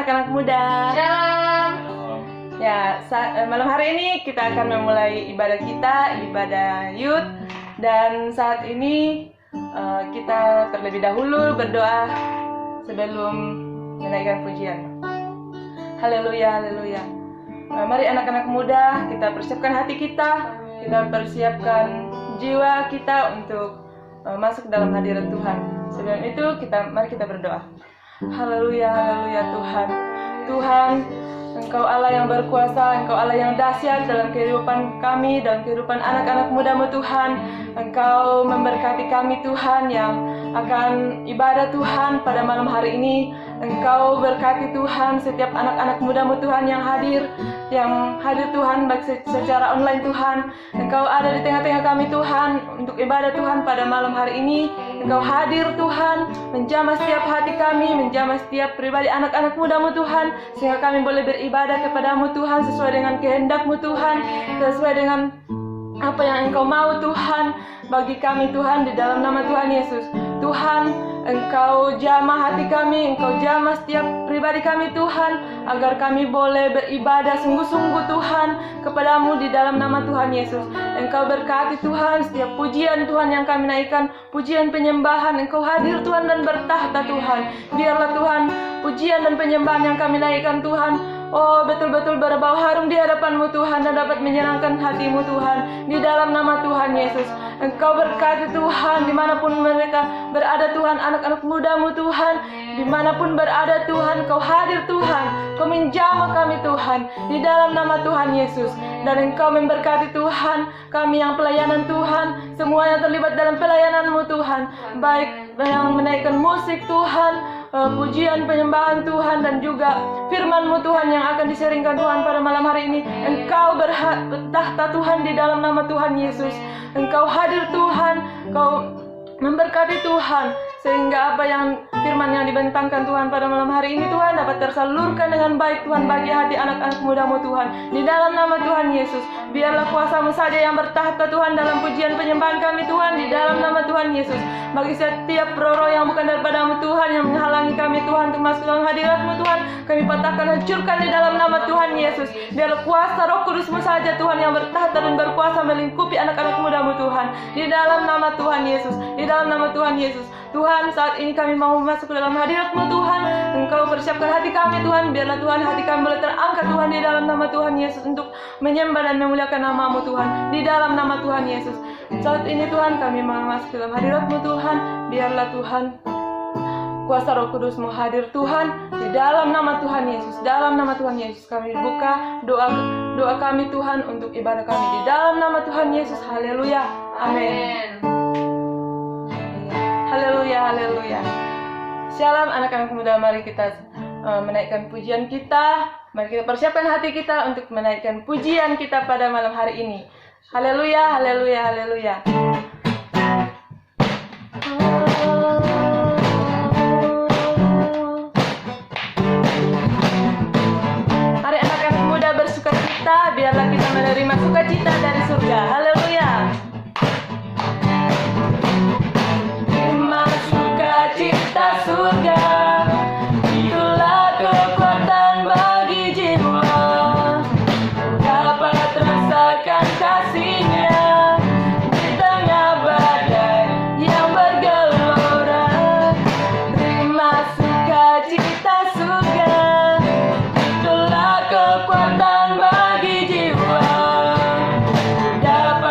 anak-anak muda. Shalom. Ya, malam hari ini kita akan memulai ibadah kita, ibadah youth. Dan saat ini kita terlebih dahulu berdoa sebelum menaikkan pujian. Haleluya, haleluya. Mari anak-anak muda, kita persiapkan hati kita persiapkan jiwa kita untuk masuk dalam hadirat Tuhan. Sebelum itu mari kita berdoa. Haleluya, haleluya Tuhan. Tuhan, Engkau Allah yang berkuasa, Engkau Allah yang dahsyat dalam kehidupan kami, dalam kehidupan anak-anak muda-Mu Tuhan. Engkau memberkati kami Tuhan yang akan ibadah Tuhan pada malam hari ini. Engkau berkati Tuhan setiap anak-anak muda-Mu Tuhan yang hadir Tuhan baik secara online Tuhan. Engkau ada di tengah-tengah kami Tuhan untuk ibadah Tuhan pada malam hari ini. Engkau hadir Tuhan, menjamah setiap hati kami, menjamah setiap pribadi anak-anak muda-Mu Tuhan, sehingga kami boleh beribadah kepada-Mu Tuhan sesuai dengan kehendak-Mu Tuhan, sesuai dengan apa yang Engkau mau Tuhan bagi kami Tuhan, di dalam nama Tuhan Yesus. Tuhan, Engkau jamah hati kami, Engkau jamah setiap pribadi kami Tuhan, agar kami boleh beribadah sungguh-sungguh Tuhan kepada-Mu di dalam nama Tuhan Yesus. Engkau berkati Tuhan setiap pujian Tuhan yang kami naikkan, pujian penyembahan. Engkau hadir Tuhan dan bertahta Tuhan. Biarlah Tuhan pujian dan penyembahan yang kami naikkan Tuhan, betul-betul berbau harum di hadapan-Mu Tuhan, dan dapat menyenangkan hati-Mu Tuhan, di dalam nama Tuhan Yesus. Engkau berkati Tuhan dimanapun mereka berada Tuhan, anak-anak muda-Mu Tuhan, dimanapun berada Tuhan, Engkau hadir Tuhan, Engkau menjamah kami Tuhan, di dalam nama Tuhan Yesus. Dan Engkau memberkati Tuhan kami yang pelayanan Tuhan, semua yang terlibat dalam pelayanan-Mu Tuhan, baik yang menaikkan musik Tuhan, pujian penyembahan Tuhan, dan juga firman-Mu Tuhan yang akan diseringkan Tuhan pada malam hari ini. Engkau bertahta Tuhan di dalam nama Tuhan Yesus. Engkau hadir Tuhan, Engkau memberkati Tuhan, sehingga apa yang firman yang dibentangkan Tuhan pada malam hari ini Tuhan dapat tersalurkan dengan baik Tuhan bagi hati anak-anak muda-Mu Tuhan, di dalam nama Tuhan Yesus. Biarlah kuasa-Mu saja yang bertahta Tuhan dalam pujian penyembahan kami Tuhan, di dalam nama Tuhan Yesus. Bagi setiap roh-roh yang bukan daripada-Mu Tuhan, yang menghalangi kami Tuhan untuk masuk dalam hadirat-Mu Tuhan, kami patahkan, hancurkan di dalam nama Tuhan Yesus. Biarlah kuasa Roh Kudus-Mu saja Tuhan yang bertahta dan berkuasa melingkupi anak-anak muda-Mu Tuhan, di dalam nama Tuhan Yesus, di dalam nama Tuhan Yesus. Tuhan, saat ini kami mau masuk ke dalam hadirat-Mu Tuhan. Engkau persiapkan hati kami Tuhan. Biarlah Tuhan hati kami boleh terangkat Tuhan, di dalam nama Tuhan Yesus, untuk menyembah dan memuliakan nama-Mu Tuhan, di dalam nama Tuhan Yesus. Saat ini Tuhan kami mau masuk ke dalam hadirat-Mu Tuhan. Biarlah Tuhan kuasa Roh Kudus-Mu hadir Tuhan, di dalam nama Tuhan Yesus. Dalam nama Tuhan Yesus kami buka doa kami Tuhan untuk ibadah kami, di dalam nama Tuhan Yesus. Haleluya, amin. Haleluya, haleluya. Shalom anak-anak muda, mari kita menaikkan pujian kita. Mari kita persiapkan hati kita untuk menaikkan pujian kita pada malam hari ini. Haleluya, haleluya, haleluya. Mari anak-anak muda bersukacita, biarlah kita menerima sukacita dari surga. Haleluya. Cita surga, itulah kekuatan bagi jiwa, dapat rasakan kasih-Nya di tengah badai yang bergelora. Terima sukacita surga, itulah kekuatan bagi jiwa, dapat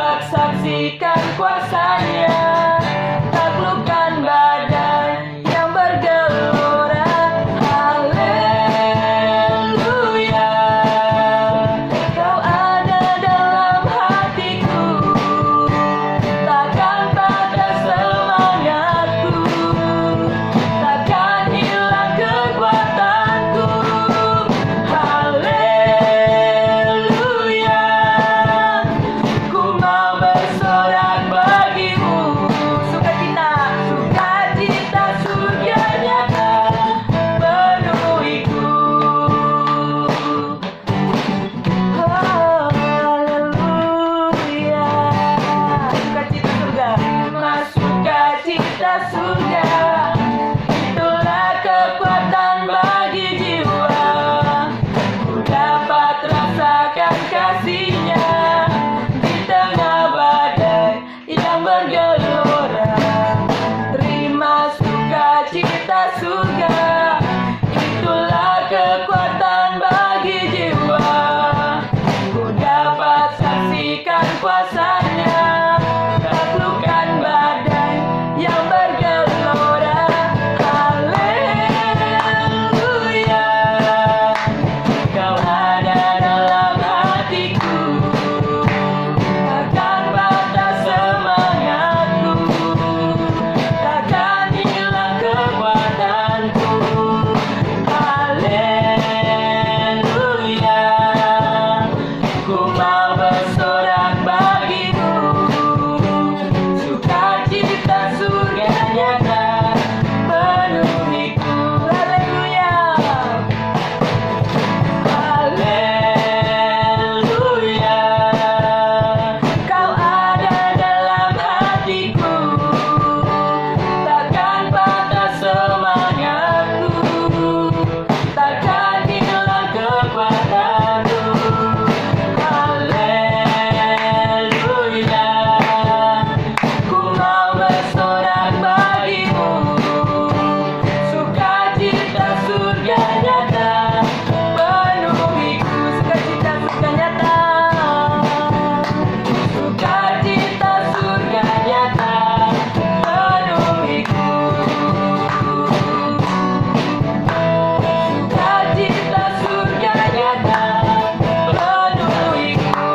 buktikan kuasanya, taklukkan badai yang bergelora. Haleluya, Kau ada dalam hatiku, takkan patah semangatku, takkan hilang kekuatanku. Haleluya, ku mau bersorak bagimu, sukacita surga nyata penuhiku. Haleluya, haleluya, Kau ada dalam hatiku, takkan patah semangatku, takkan hilang kekuatanku. Haleluya, ku mau bersorak bagimu, sukacita surga nyata penuhiku. Sukacita surga nyata, sukacita surga nyata penuhiku, sukacita surga nyata penuhiku.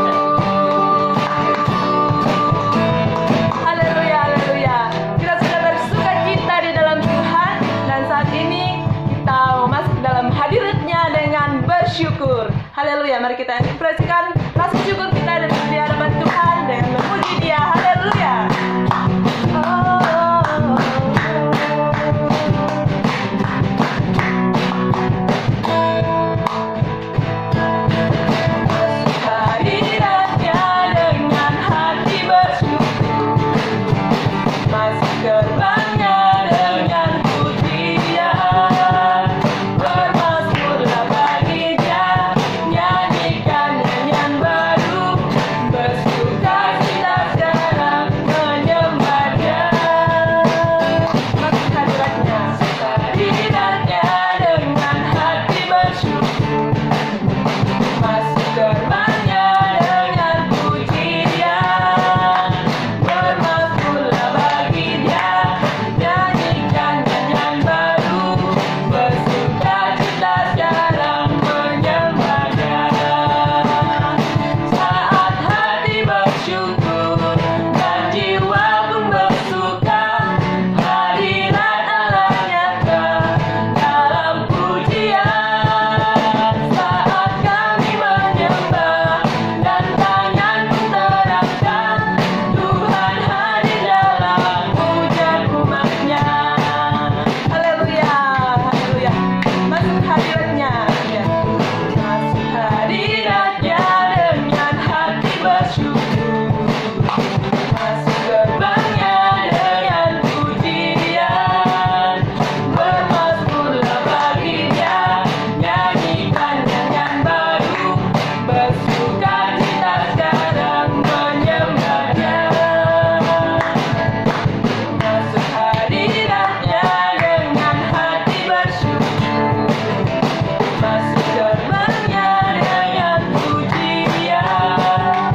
Haleluya, haleluya. Kita sudah bersukacita di dalam Tuhan, dan saat ini kita mau masuk dalam hadiratnya dengan bersyukur. Haleluya, mari kita ekspresikan rasa syukur kita di hadapan Tuhan dengan memuji Dia. Haleluya. Hadiratnya dengan hati bersyukur, masuk gerbangnya dengan pujian, bermazmurlah bagi Dia, nyanyikan nyanyian baru, bersukacita sekarang menyembah Dia. Masuk hadiratnya, hadiratnya dengan hati bersyukur, masuk gerbangnya dengan pujian, bermazmurlah bagi Dia, nyanyikan nyanyian baru, bersukacita sekarang menyembah Dia. Saat hati bersyukur dan jiwa pun bersuka, hadirat Allah nyata dalam pujian. Saat kami menyembah dan tangan pun terangkat, Tuhan hadir dalam pujian umatnya. Haleluya, haleluya. Masuk hadiratnya, ya. Masuk hadiratnya dengan hati bersyukur, masuk gerbangnya dengan pujian, bermazmurlah bagi Dia, nyanyikan nyanyian baru, bersukacita sekarang menyembah Dia. Masuk hadiratnya dengan hati bersyukur, masuk gerbangnya dengan pujian,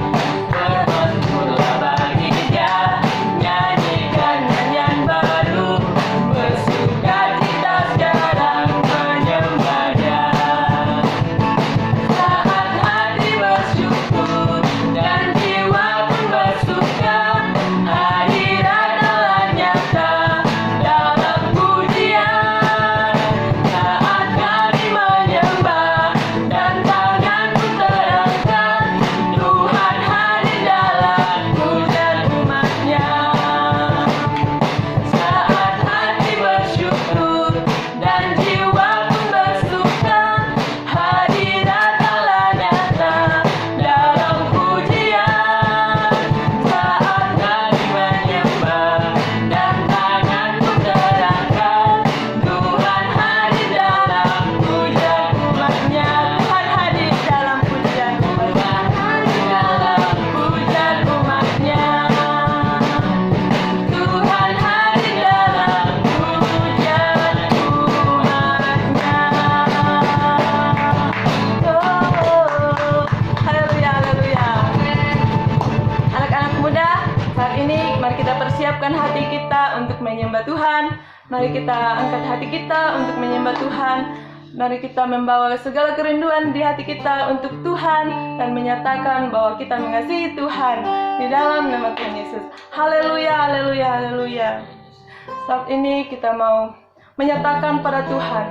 kita persiapkan hati kita untuk menyembah Tuhan. Mari kita angkat hati kita untuk menyembah Tuhan. Mari kita membawa segala kerinduan di hati kita untuk Tuhan dan menyatakan bahwa kita mengasihi Tuhan di dalam nama Tuhan Yesus. Haleluya, haleluya, haleluya. Saat ini kita mau menyatakan pada Tuhan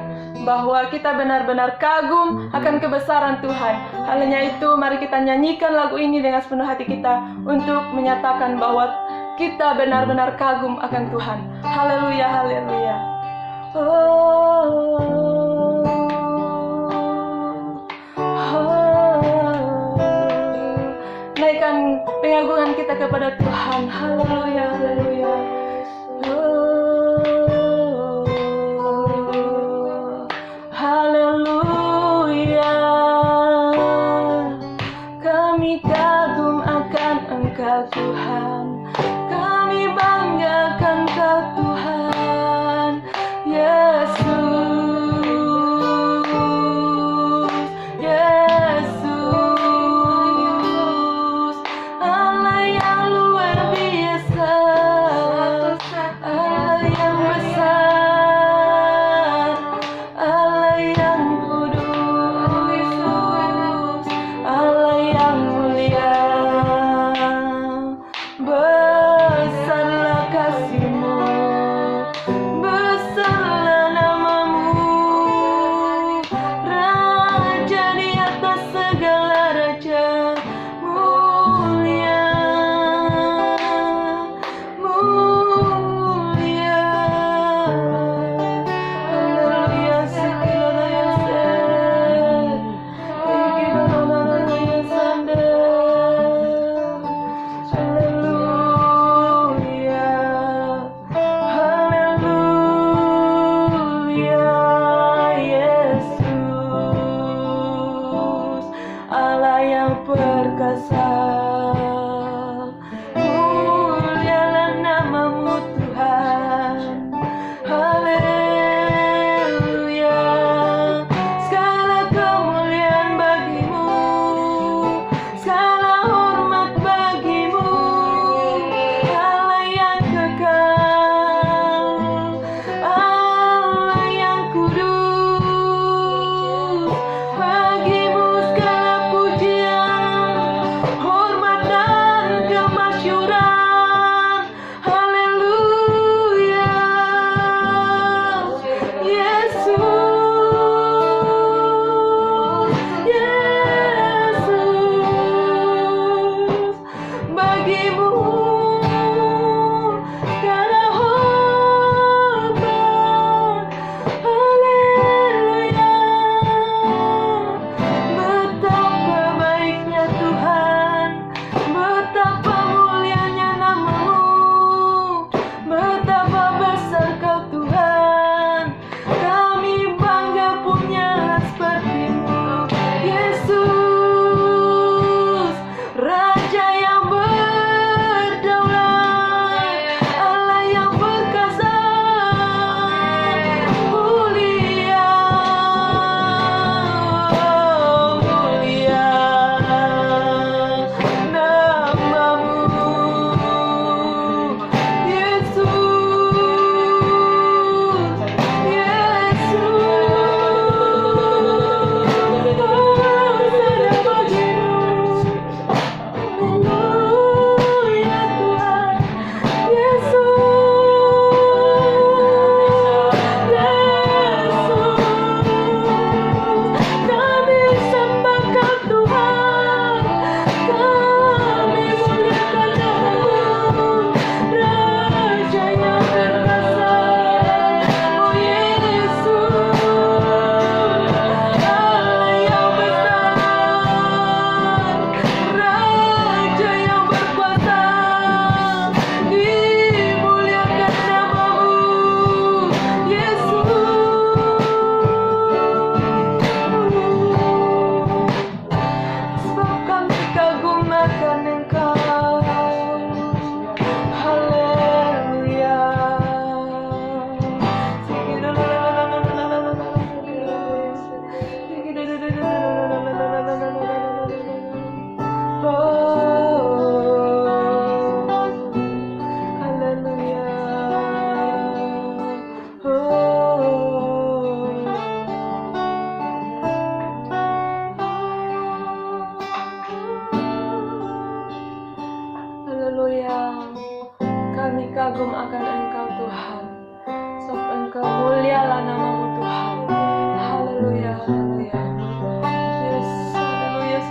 bahwa kita benar-benar kagum akan kebesaran Tuhan. Hanya itu, mari kita nyanyikan lagu ini dengan sepenuh hati kita untuk menyatakan bahwa kita benar-benar kagum akan Tuhan. Haleluya, haleluya. Naikkan pengagungan kita kepada Tuhan. Haleluya, haleluya. Haleluya. Kami kagum akan Engkau Tuhan. Kami banggakan Engkau Tuhan. Yesus, Yesus, Allah yang luar biasa, Allah yang besar, Allah yang kudus, Allah yang mulia. Haleluya. Kami kagum akan Engkau Tuhan. Sebab Engkau mulialah namamu Tuhan. Haleluya, haleluya. Yes, haleluya.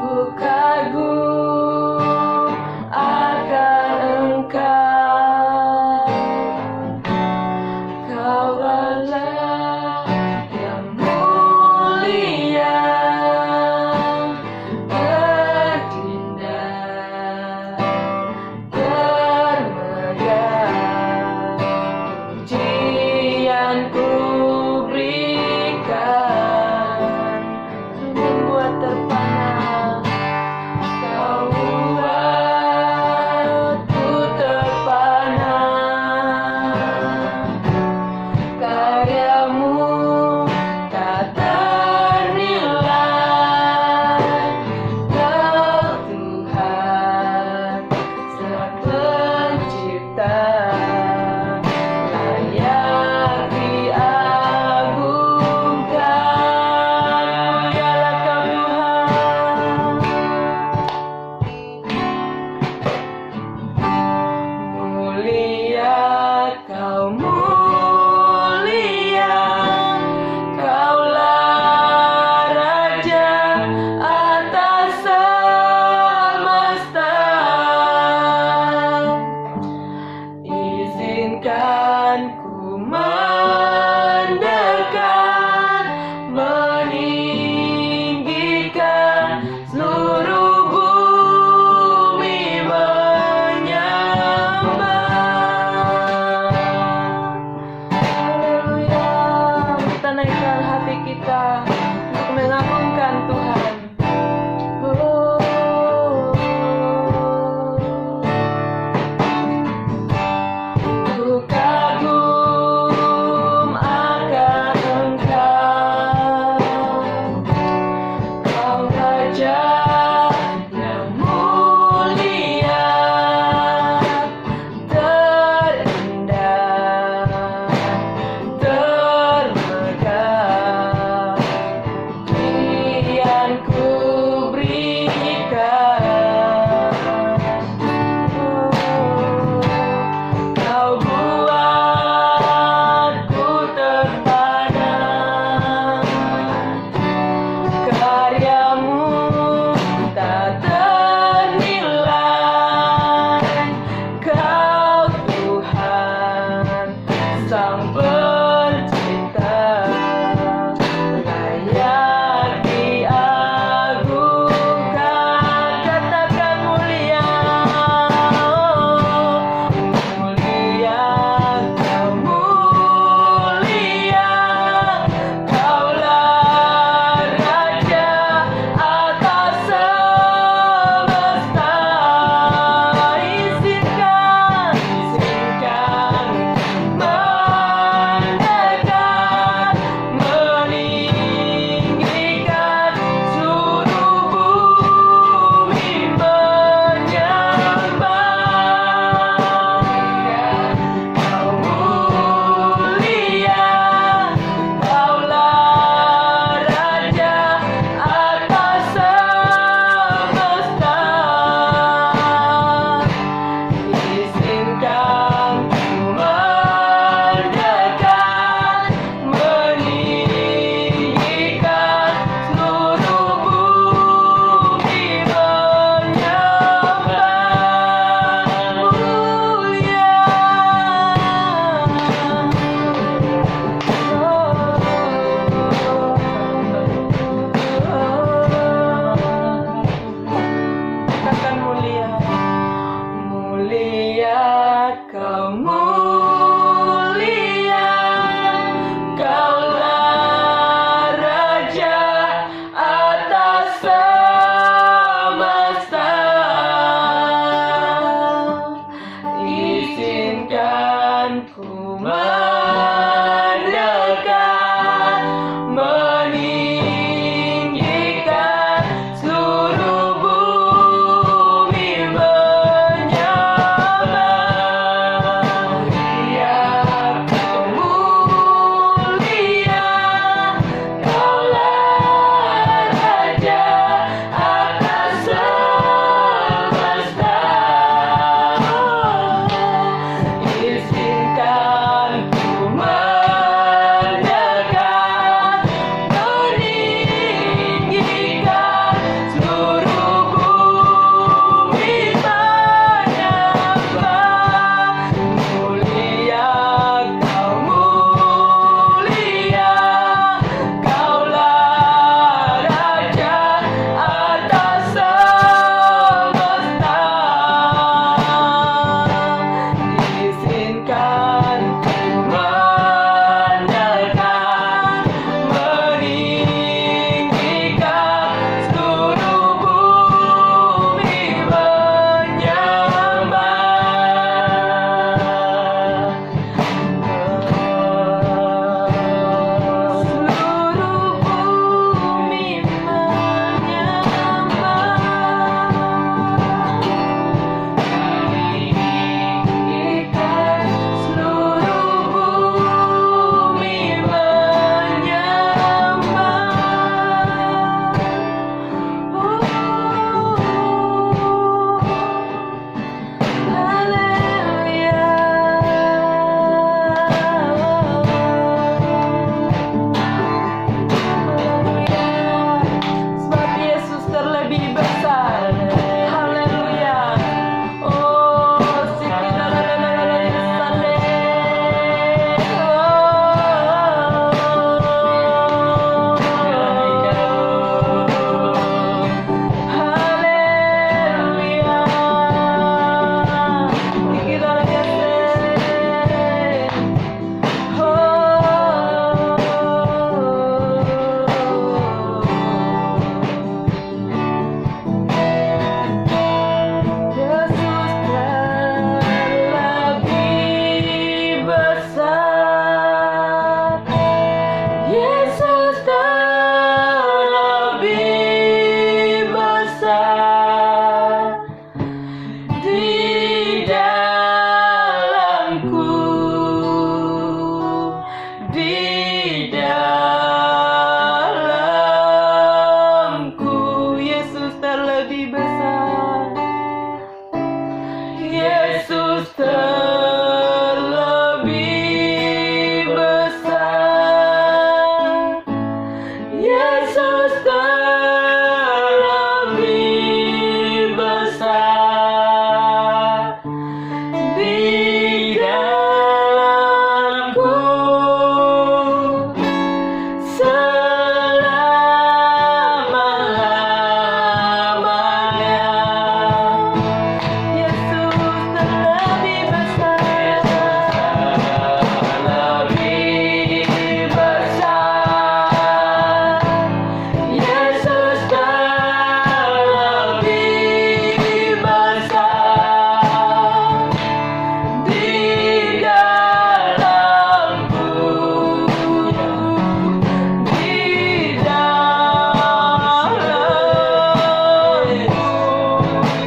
Ku kagum akan Engkau. Kau Allah yang mulia, berindah, termegah. Pujian ku berikan, membuat terpana. Kau buatku terpana. Karyamu tak ternilai. Kau Tuhan Sang Pencipta, layak diagungkan. Mulialah Kau Tuhan. Mulia Kau mulia, Kaulah Raja atas semesta. Izinkan ku mendekat, meninggikan seluruh bumi menyembah. Haleluya. Kita naikkan hati kita untuk mengagungkan Tuhan. Oh. Ku kagum akan Engkau. Kau Raja yang mulia, terindah, termegah. Pujian ku berikan. Kau buatku terpana. Karyamu tak ternilai. Kau Tuhan Sang Pencipta, layak diagungkan. Katakan mulia. Mulia Kau mulia, Kaulah Raja atas semesta. Izinkan mendekat, meninggikan seluruh bumi menyembah. Kau mulia, Kaulah Raja atas semesta. Izinkan ku mendekat, meninggikan seluruh bumi menyembah. Mulia. Katakan mulia. Mulia Kau mulia, Kaulah Raja atas semesta. Izinkan ku mendekat, meninggikan seluruh bumi menyembah. Yesus terlebih besar. Yesus terlebih besar di dalamku selama-lamanya. Yesus terlebih besar, terlebih besar. Yesus terlebih besar di dalamku, di dalamku.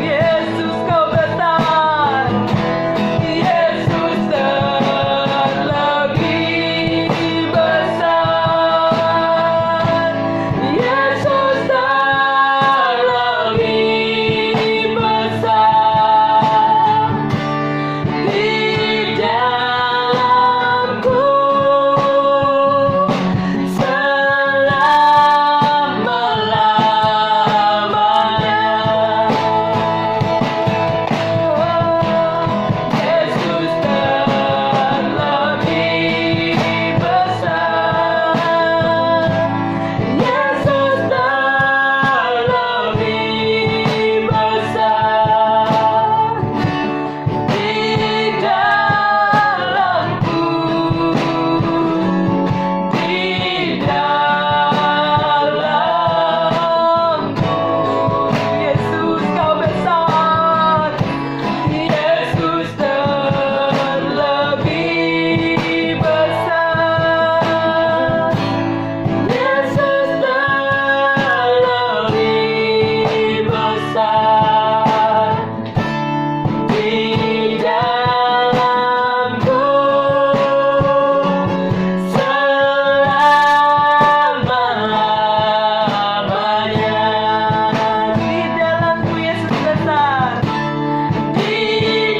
Yesus kau besar, Yesus terlebih besar. Yesus terlebih besar di dalamku selama-lamanya. Yesus terlebih besar. Yesus terlebih besar di dalamku, di dalamku. Yesus kau besar, Yesus terlebih besar. Yesus terlebih besar di dalamku selama-lamanya. Di dalamku Yesus besar, di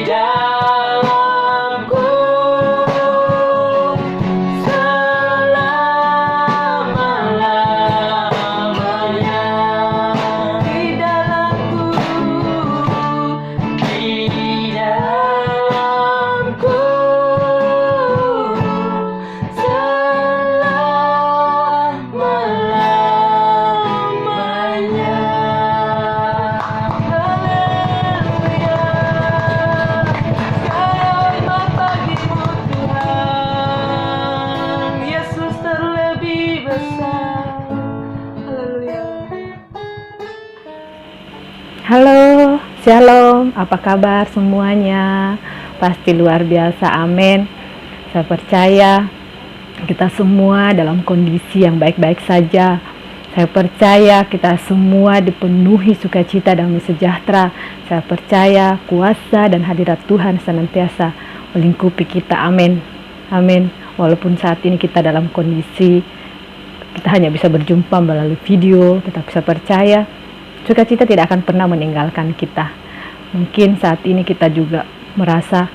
dalamku selama-lamanya. Di dalamku, di dalamku selama-lamanya. Haleluya. Selamat pagimu Tuhan, Yesus terlebih besar. Haleluya. Halo, shalom, apa kabar semuanya? Pasti luar biasa, amin. Saya percaya kita semua dalam kondisi yang baik-baik saja. Saya percaya kita semua dipenuhi sukacita dan sejahtera. Saya percaya kuasa dan hadirat Tuhan senantiasa melingkupi kita, amin. Amin. Walaupun saat ini kita dalam kondisi kita hanya bisa berjumpa melalui video, tetap saya percaya sukacita tidak akan pernah meninggalkan kita. Mungkin saat ini kita juga merasa,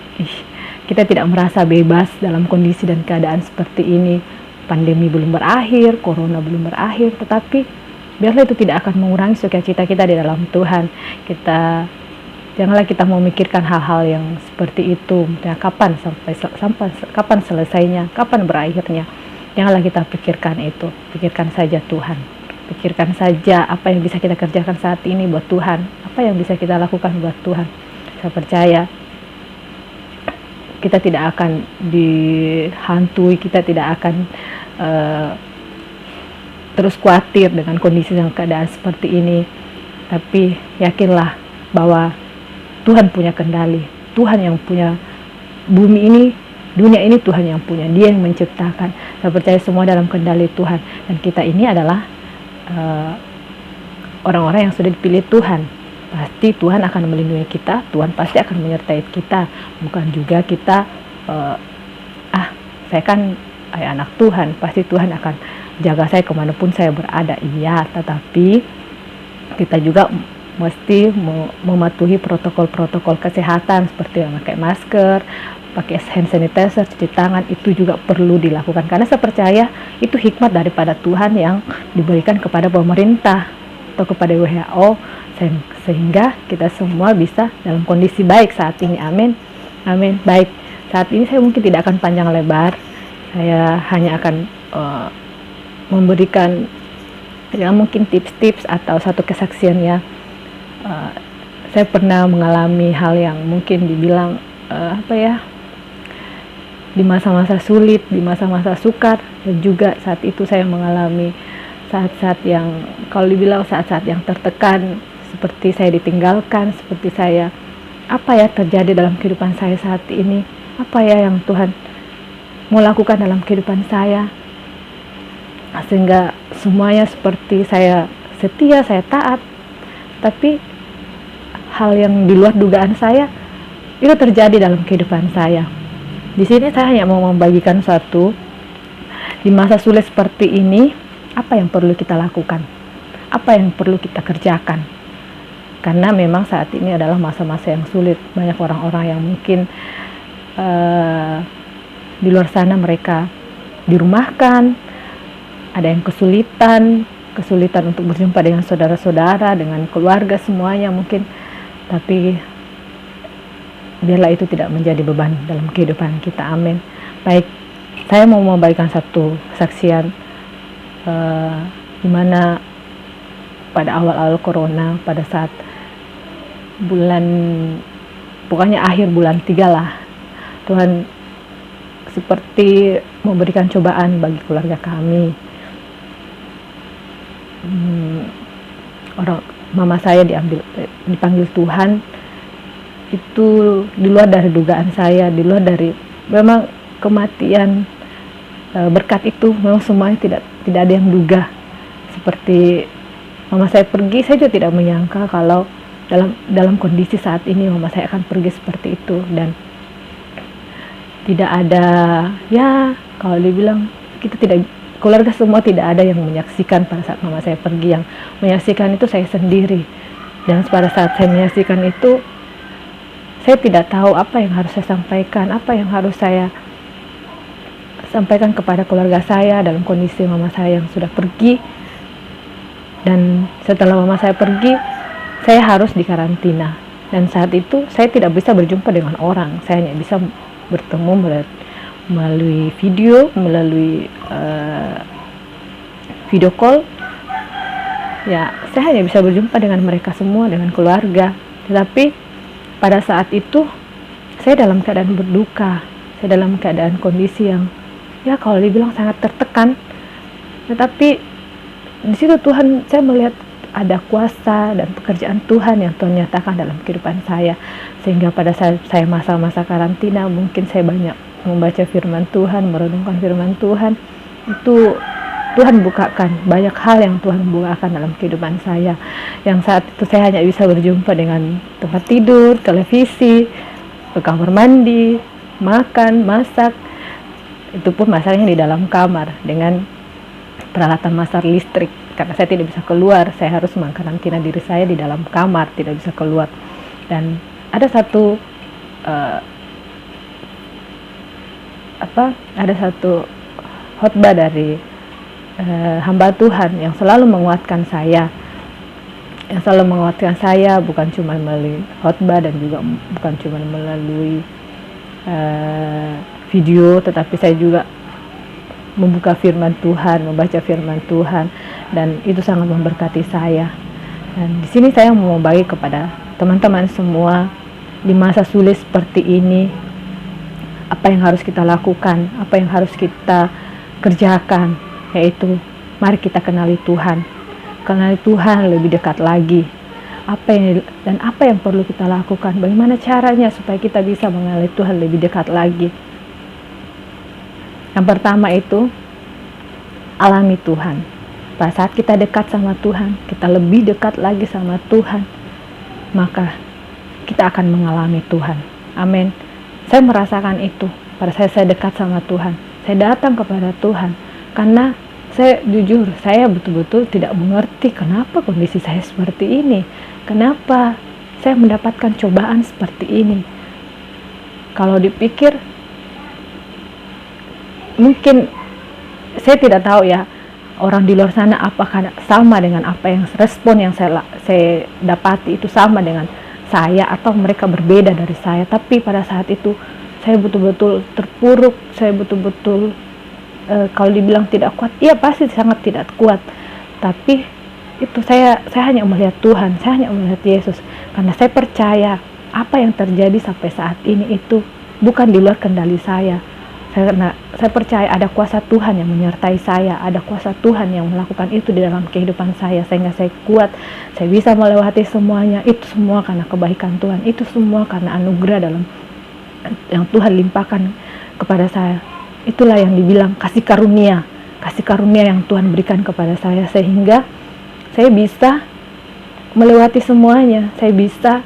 kita tidak merasa bebas dalam kondisi dan keadaan seperti ini. Pandemi belum berakhir, corona belum berakhir, tetapi biarlah itu tidak akan mengurangi sukacita kita di dalam Tuhan. Janganlah kita memikirkan hal-hal yang seperti itu. Ya, kapan kapan selesainya, kapan berakhirnya. Janganlah kita pikirkan itu. Pikirkan saja Tuhan. Pikirkan saja apa yang bisa kita kerjakan saat ini buat Tuhan, apa yang bisa kita lakukan buat Tuhan. Saya percaya kita tidak akan dihantui, kita tidak akan terus khawatir dengan kondisi dan keadaan seperti ini. Tapi yakinlah bahwa Tuhan punya kendali, Tuhan yang punya bumi ini, dunia ini Tuhan yang punya, Dia yang menciptakan. Saya percaya semua dalam kendali Tuhan, dan kita ini adalah orang-orang yang sudah dipilih Tuhan. Pasti Tuhan akan melindungi kita, Tuhan pasti akan menyertai kita. Bukan juga kita saya kan anak Tuhan, pasti Tuhan akan jaga saya kemanapun saya berada. Iya, tetapi kita juga mesti mematuhi protokol-protokol kesehatan seperti memakai masker, pakai hand sanitizer, cuci tangan. Itu juga perlu dilakukan karena saya percaya itu hikmat daripada Tuhan yang diberikan kepada pemerintah atau kepada WHO, sehingga kita semua bisa dalam kondisi baik saat ini. Amin. Amin. Baik, saat ini saya mungkin tidak akan panjang lebar. Saya hanya akan memberikan ya mungkin tips-tips atau satu kesaksian ya. Saya pernah mengalami hal yang mungkin dibilang di masa-masa sulit, di masa-masa sukar, dan juga saat itu saya mengalami saat-saat yang kalau dibilang saat-saat yang tertekan, seperti saya ditinggalkan, seperti saya apa ya terjadi dalam kehidupan saya saat ini, apa ya yang Tuhan mau lakukan dalam kehidupan saya, sehingga semuanya seperti saya setia, saya taat, tapi hal yang di luar dugaan saya itu terjadi dalam kehidupan saya. Di sini saya hanya mau membagikan satu, di masa sulit seperti ini apa yang perlu kita lakukan, apa yang perlu kita kerjakan, karena memang saat ini adalah masa-masa yang sulit. Banyak orang-orang yang mungkin di luar sana mereka dirumahkan, ada yang kesulitan untuk berjumpa dengan saudara-saudara, dengan keluarga semuanya mungkin, tapi biarlah itu tidak menjadi beban dalam kehidupan kita. Amin. Baik, saya mau membagikan satu kesaksian di mana pada awal-awal corona, pada saat pokoknya akhir bulan 3 lah, Tuhan seperti memberikan cobaan bagi keluarga kami. Mama saya dipanggil Tuhan, itu di luar dari dugaan saya, di luar dari memang kematian. Berkat itu memang semuanya tidak ada yang duga. Seperti mama saya pergi, saya juga tidak menyangka kalau dalam kondisi saat ini mama saya akan pergi seperti itu, dan tidak ada ya kalau dibilang kita tidak, keluarga semua tidak ada yang menyaksikan pada saat mama saya pergi. Yang menyaksikan itu saya sendiri, dan pada saat saya menyaksikan itu saya tidak tahu apa yang harus saya sampaikan, apa yang harus saya sampaikan kepada keluarga saya dalam kondisi mama saya yang sudah pergi. Dan setelah mama saya pergi, saya harus dikarantina, dan saat itu saya tidak bisa berjumpa dengan orang. Saya hanya bisa bertemu melalui video call. Ya, saya hanya bisa berjumpa dengan mereka semua, dengan keluarga. Tetapi pada saat itu saya dalam keadaan berduka, saya dalam keadaan kondisi yang ya kalau dibilang sangat tertekan. Tetapi di situ saya melihat ada kuasa dan pekerjaan Tuhan yang Tuhan nyatakan dalam kehidupan saya, sehingga pada saat saya masa-masa karantina mungkin saya banyak membaca firman Tuhan, merenungkan firman Tuhan. Itu Tuhan bukakan banyak hal yang Tuhan bukakan dalam kehidupan saya, yang saat itu saya hanya bisa berjumpa dengan tempat tidur, televisi, ke kamar mandi, makan, masak. Itu pun masaknya di dalam kamar dengan peralatan masak listrik, karena saya tidak bisa keluar. Saya harus mengkarantina diri saya di dalam kamar, tidak bisa keluar. Dan ada satu khotbah dari hamba Tuhan yang selalu menguatkan saya, bukan cuma melalui khotbah dan juga bukan cuma melalui video, tetapi saya juga membuka firman Tuhan, membaca firman Tuhan, dan itu sangat memberkati saya. Dan di sini saya mau bagi kepada teman-teman semua di masa sulit seperti ini, apa yang harus kita lakukan, apa yang harus kita kerjakan, yaitu mari kita kenali Tuhan lebih dekat lagi. Apa yang perlu kita lakukan, bagaimana caranya supaya kita bisa mengenali Tuhan lebih dekat lagi. Yang pertama itu alami Tuhan. Pada saat kita dekat sama Tuhan, kita lebih dekat lagi sama Tuhan, maka kita akan mengalami Tuhan. Amin. Saya merasakan itu pada saat saya dekat sama Tuhan. Saya datang kepada Tuhan karena Saya jujur, saya betul-betul tidak mengerti kenapa kondisi saya seperti ini. Kenapa saya mendapatkan cobaan seperti ini. Kalau dipikir, mungkin saya tidak tahu ya, orang di luar sana apakah sama dengan apa yang respon yang saya dapati itu sama dengan saya, atau mereka berbeda dari saya. Tapi pada saat itu saya betul-betul terpuruk, saya betul-betul kalau dibilang tidak kuat, iya pasti sangat tidak kuat. Tapi itu saya hanya melihat Tuhan, saya hanya melihat Yesus, karena saya percaya apa yang terjadi sampai saat ini itu bukan di luar kendali saya. Karena saya percaya ada kuasa Tuhan yang menyertai saya, ada kuasa Tuhan yang melakukan itu di dalam kehidupan saya, sehingga saya kuat, saya bisa melewati semuanya. Itu semua karena kebaikan Tuhan, itu semua karena anugerah dalam yang Tuhan limpahkan kepada saya. Itulah yang dibilang kasih karunia yang Tuhan berikan kepada saya, sehingga saya bisa melewati semuanya, saya bisa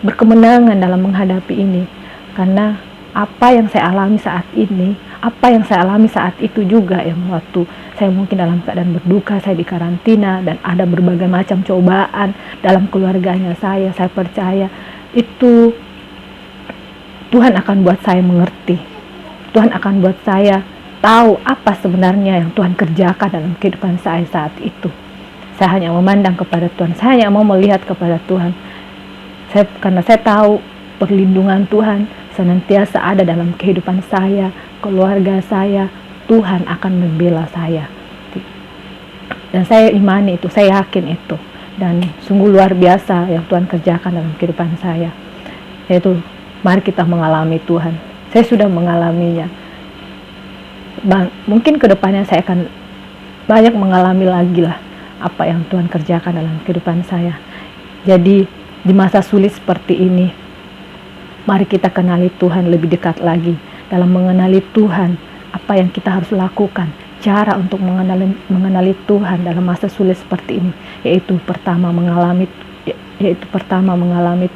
berkemenangan dalam menghadapi ini. Karena apa yang saya alami saat ini, apa yang saya alami saat itu juga, yang waktu saya mungkin dalam keadaan berduka, saya di karantina, dan ada berbagai macam cobaan dalam keluarganya saya percaya itu Tuhan akan buat saya mengerti. Tuhan akan buat saya tahu apa sebenarnya yang Tuhan kerjakan dalam kehidupan saya saat itu. Saya hanya memandang kepada Tuhan, saya hanya mau melihat kepada Tuhan. Karena saya tahu perlindungan Tuhan senantiasa ada dalam kehidupan saya, keluarga saya. Tuhan akan membela saya. Dan saya imani itu, saya yakin itu. Dan sungguh luar biasa yang Tuhan kerjakan dalam kehidupan saya. Yaitu, mari kita mengalami Tuhan. Saya sudah mengalaminya. Mungkin kedepannya saya akan banyak mengalami lagi lah apa yang Tuhan kerjakan dalam kehidupan saya. Jadi di masa sulit seperti ini, mari kita kenali Tuhan lebih dekat lagi. Dalam mengenali Tuhan, apa yang kita harus lakukan, cara untuk mengenali Tuhan dalam masa sulit seperti ini, yaitu pertama mengalami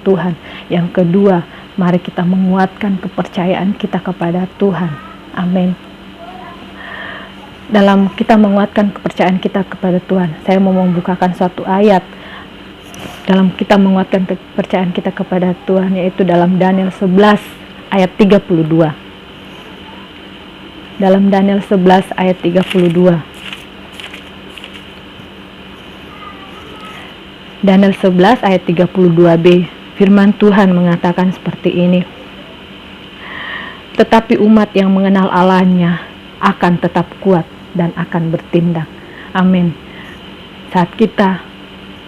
Tuhan. Yang kedua, mari kita menguatkan kepercayaan kita kepada Tuhan. Amin. Dalam kita menguatkan kepercayaan kita kepada Tuhan, saya mau membukakan suatu ayat. Dalam kita menguatkan kepercayaan kita kepada Tuhan, yaitu dalam Daniel 11 ayat 32. Dalam Daniel 11 ayat 32. Daniel 11 ayat 32b, firman Tuhan mengatakan seperti ini. Tetapi umat yang mengenal Allahnya akan tetap kuat dan akan bertindak. Amin. Saat kita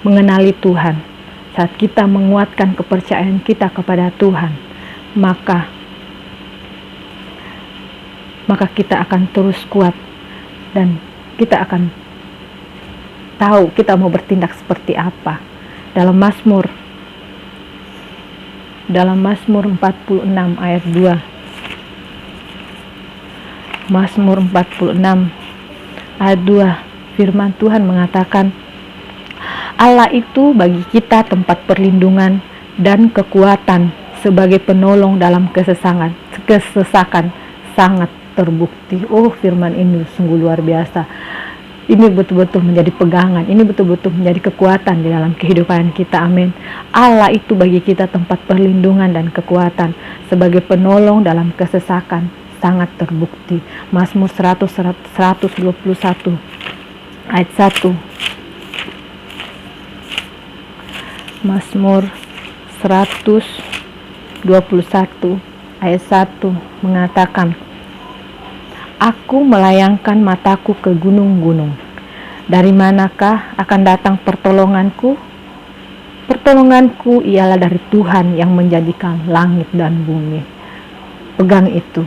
mengenali Tuhan, saat kita menguatkan kepercayaan kita kepada Tuhan, maka kita akan terus kuat, dan kita akan tahu kita mau bertindak seperti apa. Dalam Mazmur 46 ayat 2. Mazmur 46 ayat 2, firman Tuhan mengatakan, Allah itu bagi kita tempat perlindungan dan kekuatan, sebagai penolong dalam kesesakan sangat terbukti. Oh, firman ini sungguh luar biasa. Ini betul-betul menjadi pegangan, ini betul-betul menjadi kekuatan di dalam kehidupan kita. Amin. Allah itu bagi kita tempat perlindungan dan kekuatan, sebagai penolong dalam kesesakan sangat terbukti. Mazmur 121 ayat 1. Mazmur 121 ayat 1 mengatakan, Aku melayangkan mataku ke gunung-gunung. Dari manakah akan datang pertolonganku? Pertolonganku ialah dari Tuhan yang menjadikan langit dan bumi. Pegang itu.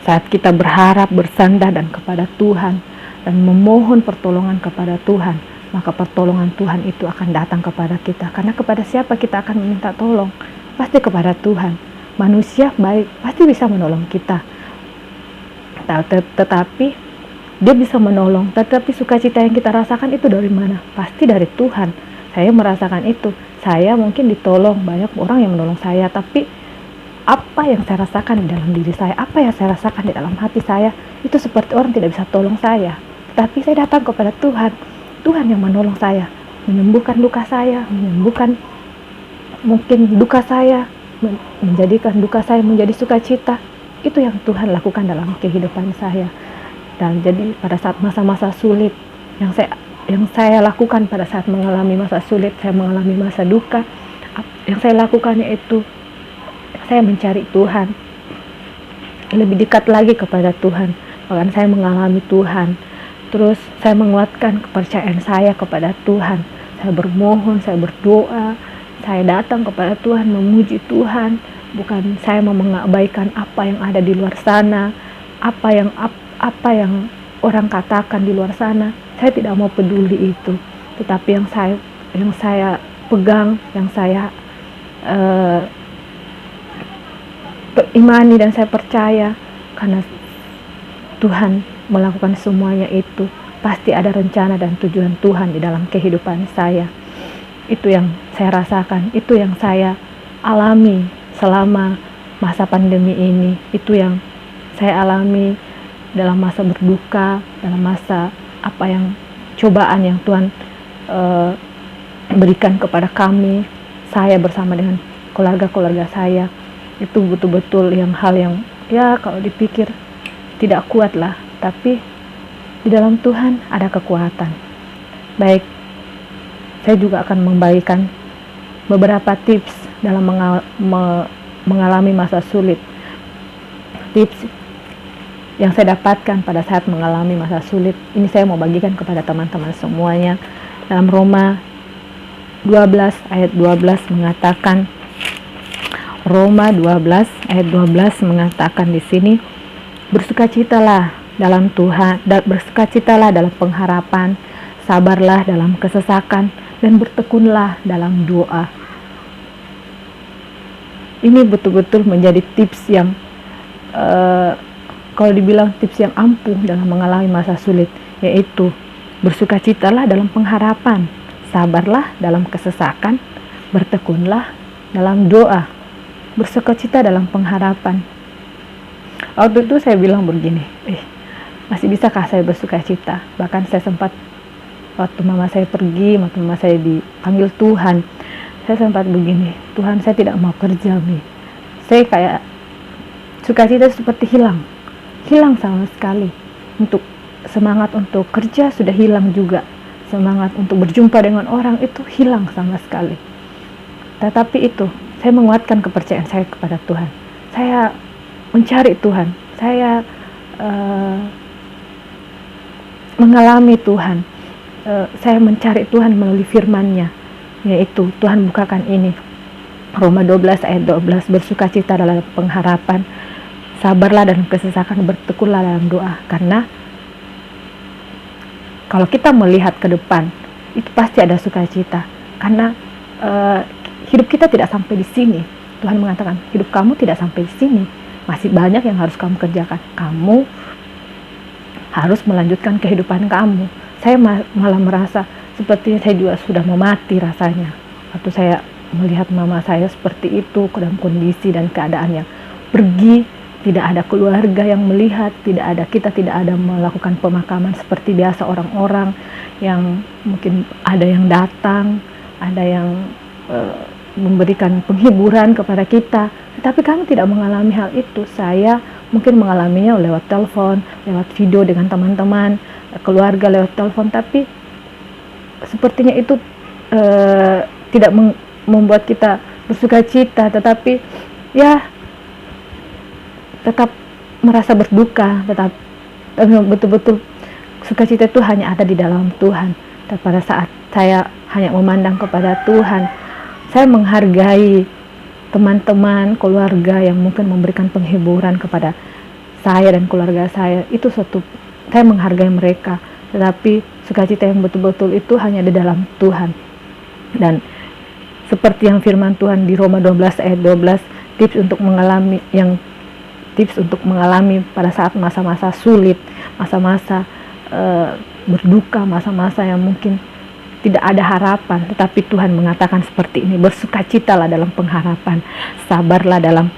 Saat kita berharap, bersandar dan kepada Tuhan, dan memohon pertolongan kepada Tuhan, maka pertolongan Tuhan itu akan datang kepada kita. Karena kepada siapa kita akan meminta tolong? Pasti kepada Tuhan. Manusia baik, pasti bisa menolong kita. Tetapi dia bisa menolong, tetapi sukacita yang kita rasakan itu dari mana? Pasti dari Tuhan. Saya merasakan itu. Saya mungkin ditolong, banyak orang yang menolong saya, tapi apa yang saya rasakan di dalam diri saya, apa yang saya rasakan di dalam hati saya, itu seperti orang tidak bisa tolong saya. Tapi saya datang kepada Tuhan, Tuhan yang menolong saya, menyembuhkan luka saya, menyembuhkan mungkin duka saya, menjadikan duka saya menjadi sukacita. Itu yang Tuhan lakukan dalam kehidupan saya. Dan jadi pada saat masa-masa sulit yang saya lakukan, pada saat mengalami masa sulit, saya mengalami masa duka, yang saya lakukan yaitu saya mencari Tuhan, lebih dekat lagi kepada Tuhan. Bahkan saya mengalami Tuhan, terus saya menguatkan kepercayaan saya kepada Tuhan. Saya bermohon, saya berdoa, saya datang kepada Tuhan, memuji Tuhan. Bukan saya mau mengabaikan apa yang ada di luar sana, apa yang orang katakan di luar sana. Saya tidak mau peduli itu. Tetapi yang saya pegang, yang saya imani dan saya percaya, karena Tuhan melakukan semuanya itu, pasti ada rencana dan tujuan Tuhan di dalam kehidupan saya. Itu yang saya rasakan, itu yang saya alami selama masa pandemi ini. Itu yang saya alami dalam masa berduka, dalam masa cobaan yang Tuhan berikan kepada kami, saya bersama dengan keluarga saya. Itu betul-betul hal yang kalau dipikir tidak kuat lah, tapi di dalam Tuhan ada kekuatan. Baik, saya juga akan membagikan beberapa tips dalam mengalami masa sulit. Tips yang saya dapatkan pada saat mengalami masa sulit ini saya mau bagikan kepada teman-teman semuanya. Dalam Roma 12 ayat 12 mengatakan, Roma 12 ayat 12 mengatakan di sini, bersukacitalah dalam Tuhan, bersukacitalah dalam pengharapan, sabarlah dalam kesesakan, dan bertekunlah dalam doa. Ini betul-betul menjadi tips yang kalau dibilang tips yang ampuh dalam mengalami masa sulit, yaitu bersukacitalah dalam pengharapan, sabarlah dalam kesesakan, bertekunlah dalam doa. Bersukacita dalam pengharapan. Waktu itu saya bilang begini, masih bisakah saya bersukacita? Bahkan saya sempat, waktu mama saya pergi, waktu mama saya dipanggil Tuhan, saya sempat begini, Tuhan, saya tidak mau kerja nih. Saya kayak sukacita seperti hilang sama sekali. Untuk semangat untuk kerja sudah hilang juga, semangat untuk berjumpa dengan orang itu hilang sama sekali. Tetapi itu, saya menguatkan kepercayaan saya kepada Tuhan. Saya mencari Tuhan. Saya mengalami Tuhan. Saya mencari Tuhan melalui firman-Nya, yaitu Tuhan bukakan ini. Roma 12 ayat 12, bersukacita dalam pengharapan, sabarlah dalam kesesakan, bertekunlah dalam doa. Karena kalau kita melihat ke depan, itu pasti ada sukacita. Karena hidup kita tidak sampai di sini. Tuhan mengatakan, hidup kamu tidak sampai di sini. Masih banyak yang harus kamu kerjakan. Kamu harus melanjutkan kehidupan kamu. Saya malah merasa seperti saya juga sudah mau mati rasanya. Waktu saya melihat mama saya seperti itu, dalam kondisi dan keadaan yang pergi, tidak ada keluarga yang melihat, kita tidak ada melakukan pemakaman seperti biasa orang-orang yang mungkin ada yang datang, ada yang memberikan penghiburan kepada kita. Tetapi kami tidak mengalami hal itu. Saya mungkin mengalaminya lewat telepon, lewat video dengan teman-teman, keluarga lewat telepon, tapi sepertinya itu tidak membuat kita bersukacita, tetapi tetap merasa berduka, tetap betul-betul sukacita itu hanya ada di dalam Tuhan. Dan pada saat saya hanya memandang kepada Tuhan, saya menghargai teman-teman, keluarga yang mungkin memberikan penghiburan kepada saya dan keluarga saya. Itu saya menghargai mereka. Tetapi sukacita yang betul-betul itu hanya di dalam Tuhan. Dan seperti yang firman Tuhan di Roma 12 ayat 12, tips untuk mengalami pada saat masa-masa sulit, masa-masa berduka, masa-masa yang mungkin tidak ada harapan, tetapi Tuhan mengatakan seperti ini, bersukacitalah dalam pengharapan, sabarlah dalam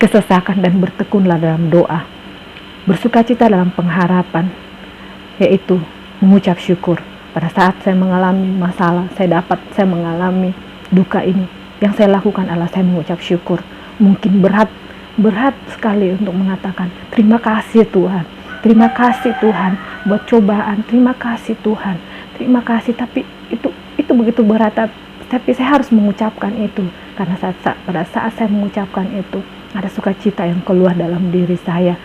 kesesakan dan bertekunlah dalam doa. Bersukacita dalam pengharapan, yaitu mengucap syukur. Pada saat saya mengalami masalah, saya mengalami duka ini, yang saya lakukan adalah saya mengucap syukur. Mungkin berat sekali untuk mengatakan terima kasih Tuhan, terima kasih Tuhan buat cobaan, terima kasih Tuhan, terima kasih. Tapi itu begitu berat, tapi saya harus mengucapkan itu, karena pada saat saya mengucapkan itu, ada sukacita yang keluar dalam diri saya.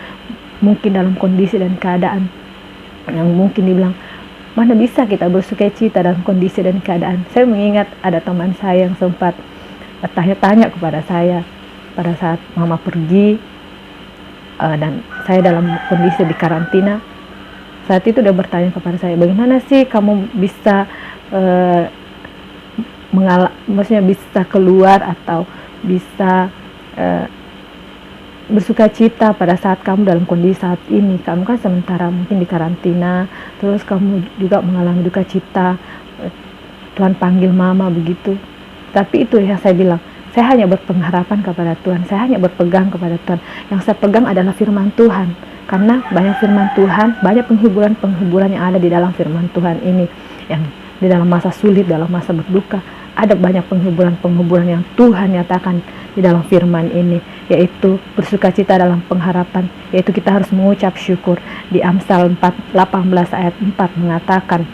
Mungkin dalam kondisi dan keadaan yang mungkin dibilang, mana bisa kita bersukacita dalam kondisi dan keadaan. Saya mengingat ada teman saya yang sempat tanya-tanya kepada saya pada saat mama pergi, dan saya dalam kondisi di karantina. Saat itu dia bertanya kepada saya, bagaimana sih kamu bisa maksudnya bisa keluar atau bisa bersukacita pada saat kamu dalam kondisi saat ini. Kamu kan sementara mungkin di karantina, terus kamu juga mengalami duka cita, Tuhan panggil mama begitu. Tapi itu yang saya bilang, saya hanya berpengharapan kepada Tuhan, saya hanya berpegang kepada Tuhan. Yang saya pegang adalah firman Tuhan, karena banyak firman Tuhan, banyak penghiburan yang ada di dalam firman Tuhan ini. Yang di dalam masa sulit, dalam masa berduka, ada banyak penghiburan yang Tuhan nyatakan di dalam firman ini, yaitu bersukacita dalam pengharapan, yaitu kita harus mengucap syukur. Di Amsal 18 ayat 4 mengatakan,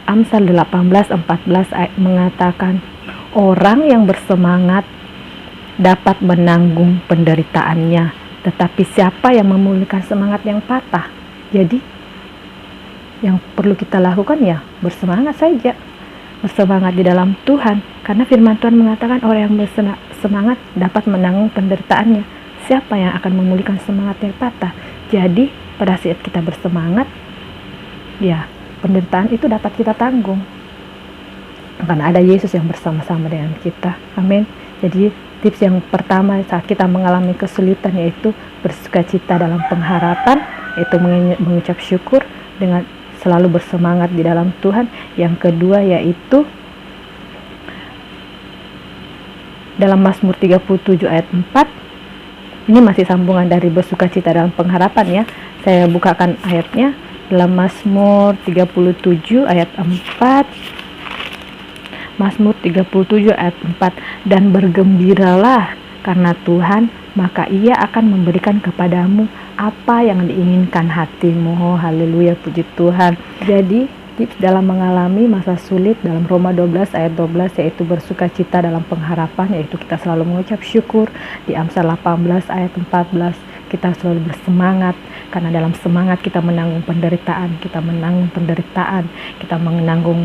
Amsal 18:14 ayat mengatakan, orang yang bersemangat dapat menanggung penderitaannya, tetapi siapa yang memulihkan semangat yang patah? Jadi yang perlu kita lakukan ya bersemangat saja, bersemangat di dalam Tuhan, karena firman Tuhan mengatakan orang yang bersemangat dapat menanggung penderitaannya. Siapa yang akan memulihkan semangat yang patah? Jadi pada saat kita bersemangat, ya penderitaan itu dapat kita tanggung, karena ada Yesus yang bersama-sama dengan kita. Amin. Jadi tips yang pertama saat kita mengalami kesulitan yaitu bersukacita dalam pengharapan, yaitu mengucap syukur dengan selalu bersemangat di dalam Tuhan. Yang kedua yaitu dalam Mazmur 37 ayat 4. Ini masih sambungan dari bersukacita dalam pengharapan ya. Saya bukakan ayatnya dalam Mazmur 37 ayat 4. Mazmur 37 ayat 4. Dan bergembiralah karena Tuhan, maka Ia akan memberikan kepadamu apa yang diinginkan hatimu. Oh, haleluya, puji Tuhan. Jadi tips dalam mengalami masa sulit dalam Roma 12 ayat 12 yaitu bersukacita dalam pengharapan, yaitu kita selalu mengucap syukur. Di Amsal 18 ayat 14 kita selalu bersemangat, karena dalam semangat kita menanggung penderitaan, kita menanggung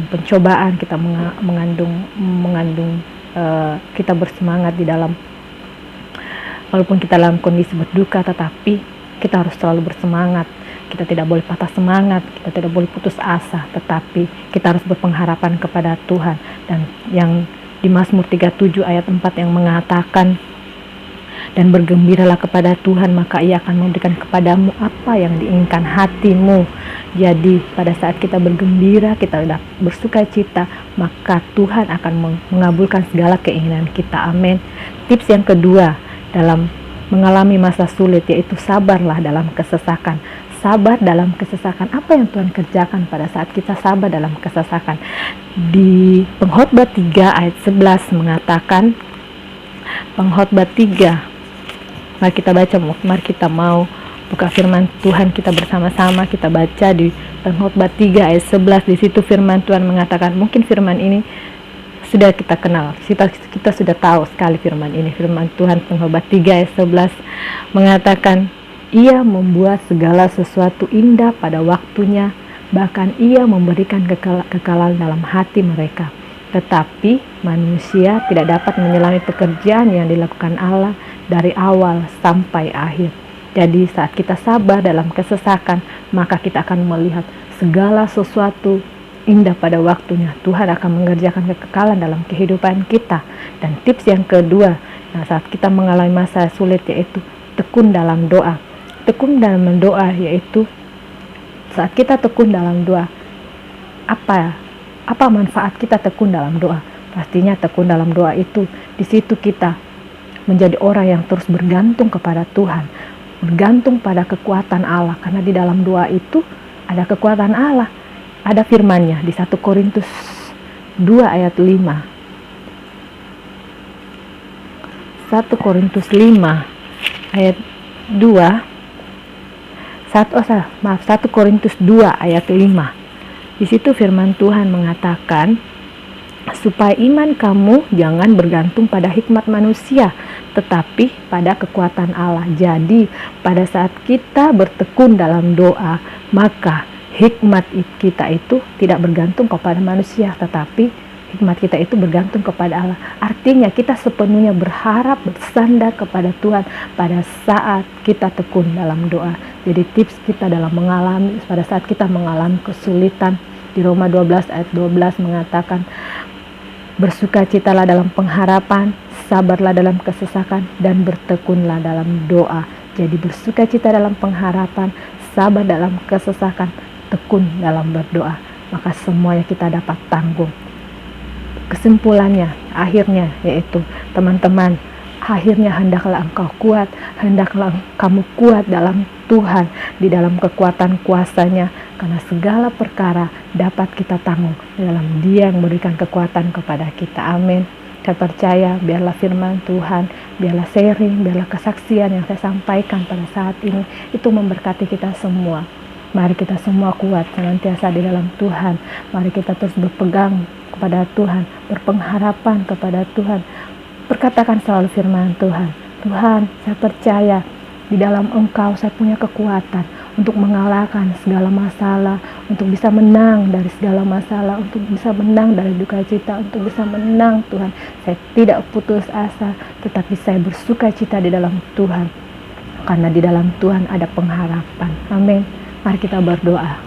pencobaan, kita kita bersemangat di dalam, walaupun kita dalam kondisi berduka, tetapi kita harus selalu bersemangat. Kita tidak boleh patah semangat, kita tidak boleh putus asa, tetapi kita harus berpengharapan kepada Tuhan. Dan yang di Mazmur 37 ayat 4 yang mengatakan, dan bergembiralah kepada Tuhan, maka Ia akan memberikan kepadamu apa yang diinginkan hatimu. Jadi pada saat kita bergembira, kita bersukacita, maka Tuhan akan mengabulkan segala keinginan kita. Amin. Tips yang kedua dalam mengalami masa sulit yaitu sabarlah dalam kesesakan. Sabar dalam kesesakan. Apa yang Tuhan kerjakan pada saat kita sabar dalam kesesakan? Di Pengkhotbah 3 ayat 11 mengatakan, Pengkhotbah 3, mari kita baca, mari kita mau buka firman Tuhan kita bersama-sama, kita baca di Pengkhotbah 3 ayat 11. Di situ firman Tuhan mengatakan, mungkin firman ini sudah kita kenal, kita sudah tahu sekali firman ini. Firman Tuhan Pengkhotbah 3 ayat 11 mengatakan, Ia membuat segala sesuatu indah pada waktunya, bahkan Ia memberikan kekalahan dalam hati mereka. Tetapi manusia tidak dapat menyelami pekerjaan yang dilakukan Allah dari awal sampai akhir. Jadi saat kita sabar dalam kesesakan, maka kita akan melihat segala sesuatu indah pada waktunya. Tuhan akan mengerjakan kekekalan dalam kehidupan kita. Dan tips yang kedua, saat kita mengalami masa sulit yaitu tekun dalam doa. Tekun dalam doa yaitu saat kita tekun dalam doa, apa manfaat kita tekun dalam doa? Pastinya tekun dalam doa itu di situ kita menjadi orang yang terus bergantung kepada Tuhan, bergantung pada kekuatan Allah, karena di dalam doa itu ada kekuatan Allah. Ada firman-Nya di 1 Korintus 2 ayat 5. 1 Korintus 5 ayat 2. 1 Korintus 2 ayat 5. Di situ firman Tuhan mengatakan, supaya iman kamu jangan bergantung pada hikmat manusia, tetapi pada kekuatan Allah. Jadi, pada saat kita bertekun dalam doa, maka hikmat kita itu tidak bergantung kepada manusia, tetapi hikmat kita itu bergantung kepada Allah. Artinya kita sepenuhnya berharap, bersandar kepada Tuhan pada saat kita tekun dalam doa. Jadi tips kita dalam mengalami, pada saat kita mengalami kesulitan, di Roma 12 ayat 12 mengatakan, bersukacitalah dalam pengharapan, sabarlah dalam kesesakan, dan bertekunlah dalam doa. Jadi bersukacita dalam pengharapan, sabar dalam kesesakan, tekun dalam berdoa, maka semuanya kita dapat tanggung. Kesimpulannya, akhirnya yaitu teman-teman, akhirnya hendaklah engkau kuat, hendaklah kamu kuat dalam Tuhan, di dalam kekuatan kuasa-Nya, karena segala perkara dapat kita tanggung di dalam Dia yang memberikan kekuatan kepada kita. Amin. Saya percaya, biarlah firman Tuhan, biarlah sharing, biarlah kesaksian yang saya sampaikan pada saat ini itu memberkati kita semua. Mari kita semua kuat senantiasa di dalam Tuhan. Mari kita terus berpegang kepada Tuhan, berpengharapan kepada Tuhan. Perkatakan selalu firman Tuhan. Tuhan, saya percaya di dalam Engkau saya punya kekuatan untuk mengalahkan segala masalah, untuk bisa menang dari segala masalah, untuk bisa menang dari duka cita, untuk bisa menang Tuhan. Saya tidak putus asa, tetapi saya bersuka cita di dalam Tuhan, karena di dalam Tuhan ada pengharapan. Amin. Mari kita berdoa.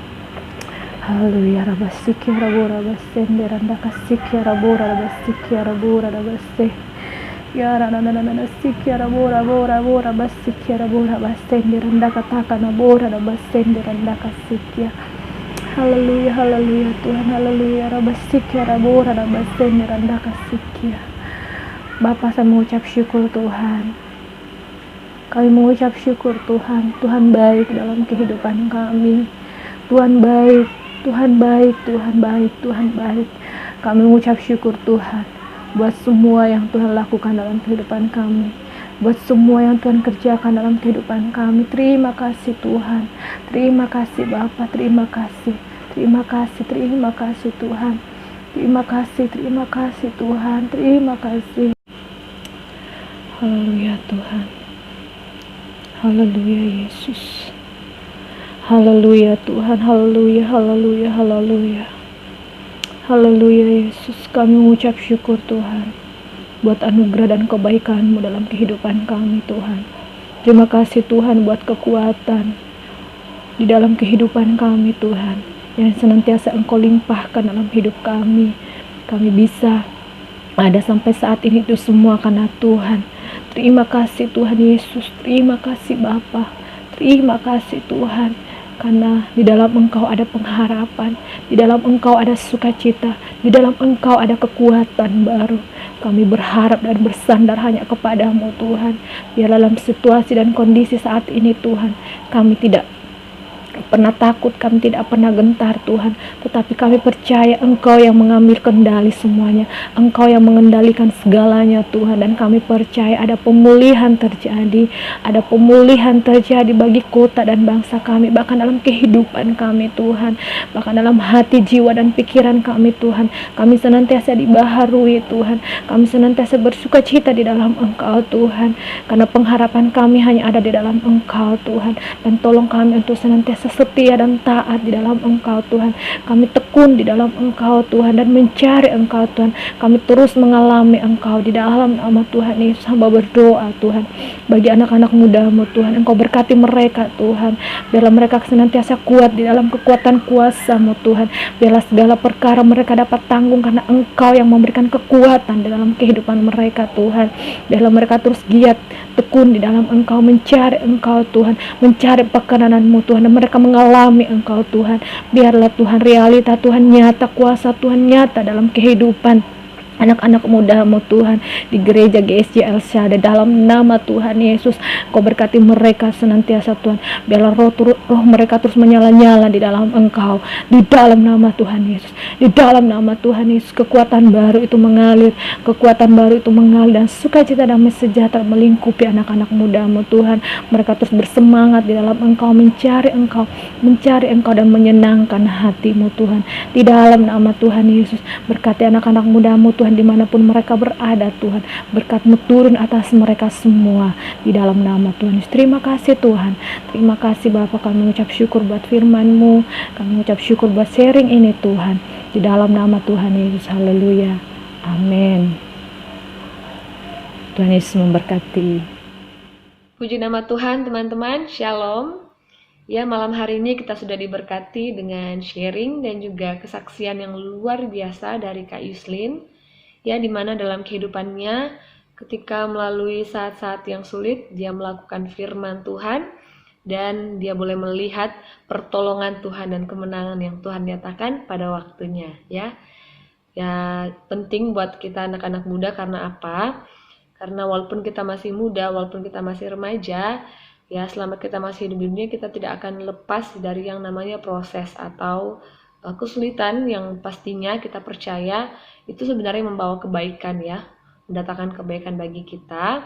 Haleluya. Rabasiki rabora basende randaka siki rabora rabasiki rabora rabase. Ya rana siki rabora bora basiki rabora basende randaka takana bora rabasende randaka siki. Haleluya, haleluya Tuhan, haleluya. Rabasiki rabora rabasende randaka siki. Bapa, saya mengucap syukur Tuhan. Kami mengucap syukur Tuhan. Tuhan baik dalam kehidupan kami. Tuhan baik, Tuhan baik, Tuhan baik, Tuhan baik. Kami mengucap syukur Tuhan buat semua yang Tuhan lakukan dalam kehidupan kami, buat semua yang Tuhan kerjakan dalam kehidupan kami. Terima kasih Tuhan. Terima kasih Bapa, terima kasih. Terima kasih, terima kasih Tuhan. Terima kasih Tuhan. Terima kasih. Haleluya Tuhan. Haleluya Yesus. Haleluya Tuhan. Haleluya, haleluya, haleluya. Haleluya Yesus. Kami mengucap syukur Tuhan buat anugerah dan kebaikan-Mu dalam kehidupan kami Tuhan. Terima kasih Tuhan buat kekuatan di dalam kehidupan kami Tuhan, yang senantiasa Engkau limpahkan dalam hidup kami. Kami bisa ada sampai saat ini itu semua karena Tuhan. Terima kasih Tuhan Yesus. Terima kasih Bapa. Terima kasih Tuhan, karena di dalam Engkau ada pengharapan, di dalam Engkau ada sukacita, di dalam Engkau ada kekuatan baru. Kami berharap dan bersandar hanya kepada-Mu Tuhan. Biar dalam situasi dan kondisi saat ini Tuhan, kami tidak pernah takut, kami tidak pernah gentar Tuhan, tetapi kami percaya Engkau yang mengambil kendali semuanya, Engkau yang mengendalikan segalanya Tuhan. Dan kami percaya ada pemulihan terjadi, ada pemulihan terjadi bagi kota dan bangsa kami, bahkan dalam kehidupan kami Tuhan, bahkan dalam hati, jiwa dan pikiran kami Tuhan. Kami senantiasa dibaharui Tuhan, kami senantiasa bersuka cita di dalam Engkau Tuhan, karena pengharapan kami hanya ada di dalam Engkau Tuhan. Dan tolong kami untuk senantiasa setia dan taat di dalam Engkau Tuhan. Kami tekun di dalam Engkau Tuhan dan mencari Engkau Tuhan. Kami terus mengalami Engkau di dalam nama Tuhan Yesus. Hamba berdoa Tuhan bagi anak-anak muda-Mu Tuhan, Engkau berkati mereka Tuhan. Biarlah mereka senantiasa kuat di dalam kekuatan kuasa-Mu Tuhan. Biarlah segala perkara mereka dapat tanggung karena Engkau yang memberikan kekuatan di dalam kehidupan mereka Tuhan. Biarlah mereka terus giat, tekun di dalam Engkau, mencari Engkau Tuhan, mencari perkenan-Mu Tuhan, dan mereka mengalami Engkau Tuhan. Biarlah Tuhan realita Tuhan nyata, kuasa Tuhan nyata dalam kehidupan anak-anak muda-Mu Tuhan di gereja GSJ El Shaddai, dalam nama Tuhan Yesus Kau berkati mereka senantiasa Tuhan, biarlah roh mereka terus menyala-nyala di dalam Engkau, di dalam nama Tuhan Yesus, di dalam nama Tuhan Yesus. Kekuatan baru itu mengalir, kekuatan baru itu mengalir, dan sukacita damai sejahtera melingkupi anak-anak muda-Mu Tuhan. Mereka terus bersemangat di dalam Engkau, mencari Engkau dan menyenangkan hati-Mu Tuhan, di dalam nama Tuhan Yesus. Berkati anak-anak muda-Mu Tuhan dimanapun mereka berada Tuhan, berkat-Mu turun atas mereka semua di dalam nama Tuhan Yesus. Terima kasih Tuhan, terima kasih Bapa. Kami mengucap syukur buat firman-Mu, kami mengucap syukur buat sharing ini Tuhan, di dalam nama Tuhan Yesus. Haleluya, amin. Tuhan Yesus memberkati. Puji nama Tuhan teman-teman, Shalom. Ya, malam hari ini kita sudah diberkati dengan sharing dan juga kesaksian yang luar biasa dari Kak Yuslin. Ya, dimana dalam kehidupannya ketika melalui saat-saat yang sulit, dia melakukan firman Tuhan dan dia boleh melihat pertolongan Tuhan dan kemenangan yang Tuhan nyatakan pada waktunya. Ya, penting buat kita anak-anak muda. Karena apa? Karena walaupun kita masih muda, walaupun kita masih remaja, ya, selama kita masih hidup di dunia, kita tidak akan lepas dari yang namanya proses atau kesulitan yang pastinya kita percaya itu sebenarnya membawa kebaikan, ya, mendatangkan kebaikan bagi kita.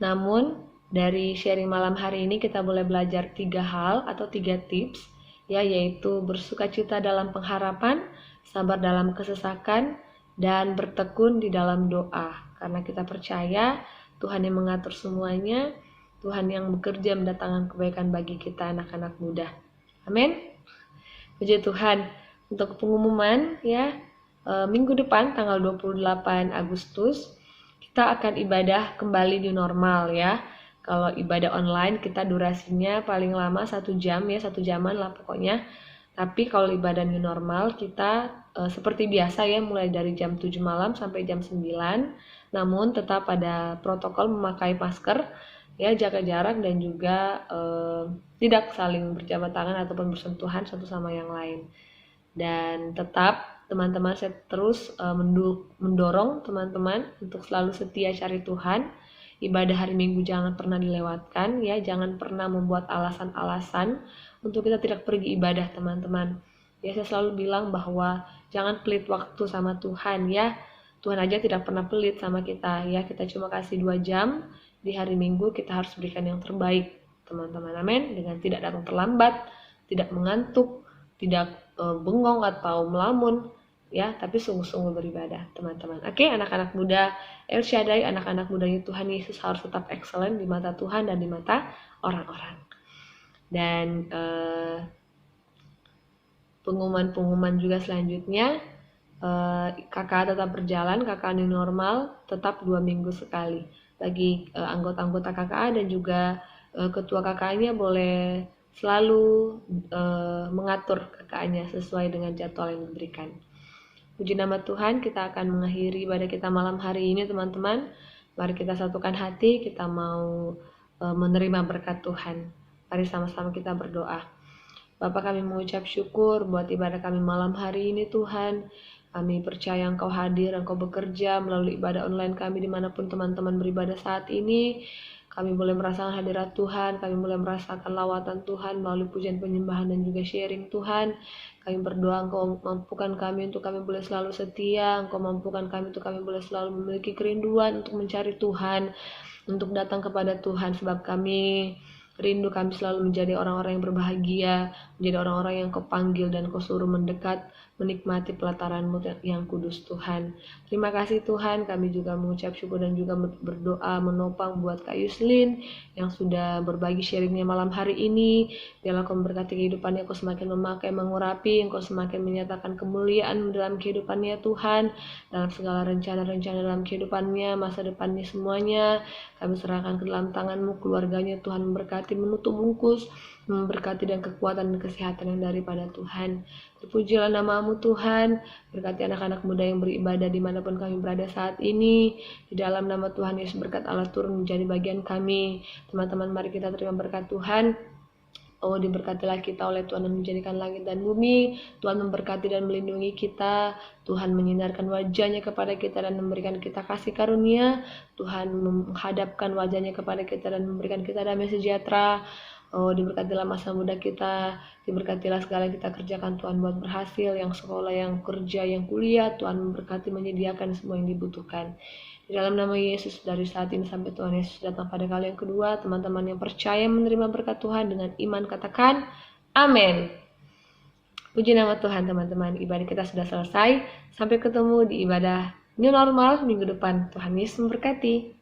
Namun dari sharing malam hari ini kita boleh belajar 3 hal atau 3 tips, ya, yaitu bersukacita dalam pengharapan, sabar dalam kesesakan, dan bertekun di dalam doa. Karena kita percaya Tuhan yang mengatur semuanya, Tuhan yang bekerja mendatangkan kebaikan bagi kita anak-anak muda. Amin. Puji Tuhan. Untuk pengumuman, ya, minggu depan tanggal 28 Agustus kita akan ibadah kembali di normal, ya. Kalau ibadah online kita durasinya paling lama 1 jam, ya, 1 jaman lah pokoknya. Tapi kalau ibadah new normal kita seperti biasa, ya, mulai dari jam 7 malam sampai jam 9. Namun tetap pada protokol memakai masker, ya, jaga jarak, dan juga tidak saling berjabat tangan ataupun bersentuhan satu sama yang lain. Dan tetap teman-teman, saya terus mendorong teman-teman untuk selalu setia cari Tuhan. Ibadah hari Minggu jangan pernah dilewatkan, ya, jangan pernah membuat alasan-alasan untuk kita tidak pergi ibadah, teman-teman. Ya, saya selalu bilang bahwa jangan pelit waktu sama Tuhan, ya. Tuhan aja tidak pernah pelit sama kita, ya. Kita cuma kasih 2 jam di hari Minggu, kita harus berikan yang terbaik, teman-teman. Amin. Dengan tidak datang terlambat, tidak mengantuk, tidak bengong atau melamun, ya, tapi sungguh-sungguh beribadah, teman-teman. Oke, anak-anak muda El Shaddai, anak-anak mudanya Tuhan Yesus harus tetap excellent di mata Tuhan dan di mata orang-orang. Dan pengumuman juga selanjutnya, KKA tetap berjalan, KKA new normal tetap 2 minggu sekali. Bagi anggota-anggota KKA dan juga ketua KKA-nya boleh selalu mengatur KKA-nya sesuai dengan jadwal yang diberikan. Puji nama Tuhan, kita akan mengakhiri ibadah kita malam hari ini, teman-teman. Mari kita satukan hati, kita mau menerima berkat Tuhan. Mari sama-sama kita berdoa. Bapa, kami mengucap syukur buat ibadah kami malam hari ini, Tuhan. Kami percaya Engkau hadir, Engkau bekerja melalui ibadah online kami dimanapun teman-teman beribadah saat ini. Kami boleh merasakan hadirat Tuhan, kami boleh merasakan lawatan Tuhan melalui pujian penyembahan dan juga sharing Tuhan. Kami berdoa Engkau mampukan kami untuk kami boleh selalu setia, Engkau mampukan kami untuk kami boleh selalu memiliki kerinduan untuk mencari Tuhan, untuk datang kepada Tuhan, sebab kami rindu kami selalu menjadi orang-orang yang berbahagia, menjadi orang-orang yang Kau panggil dan Kau suruh mendekat, menikmati pelataran-Mu yang kudus, Tuhan. Terima kasih Tuhan, kami juga mengucap syukur dan juga berdoa menopang buat Kak Yuslin yang sudah berbagi sharingnya malam hari ini. Biarlah Kau memberkati kehidupannya, Kau semakin memakai, mengurapi, Engkau semakin menyatakan kemuliaan dalam kehidupannya, Tuhan, dalam segala rencana-rencana dalam kehidupannya, masa depannya semuanya. Kami serahkan ke dalam tangan-Mu, keluarganya, Tuhan memberkati, menutup bungkus, memberkati dan kekuatan dan kesehatan yang daripada Tuhan. Terpujilah nama-Mu Tuhan, berkati anak-anak muda yang beribadah dimanapun kami berada saat ini. Di dalam nama Tuhan Yesus, berkat Allah turun menjadi bagian kami. Teman-teman, mari kita terima berkat Tuhan. Oh, diberkatilah kita oleh Tuhan yang menjadikan langit dan bumi. Tuhan memberkati dan melindungi kita. Tuhan menyinarkan wajahnya kepada kita dan memberikan kita kasih karunia. Tuhan menghadapkan wajahnya kepada kita dan memberikan kita damai sejahtera. Oh, diberkatilah masa muda kita. Diberkatilah segala yang kita kerjakan. Tuhan buat berhasil. Yang sekolah, yang kerja, yang kuliah. Tuhan memberkati, menyediakan semua yang dibutuhkan. Di dalam nama Yesus, dari saat ini sampai Tuhan Yesus datang pada kali yang kedua, teman-teman yang percaya menerima berkat Tuhan dengan iman katakan amin. Puji nama Tuhan teman-teman, ibadah kita sudah selesai. Sampai ketemu di ibadah new normal minggu depan. Tuhan Yesus memberkati.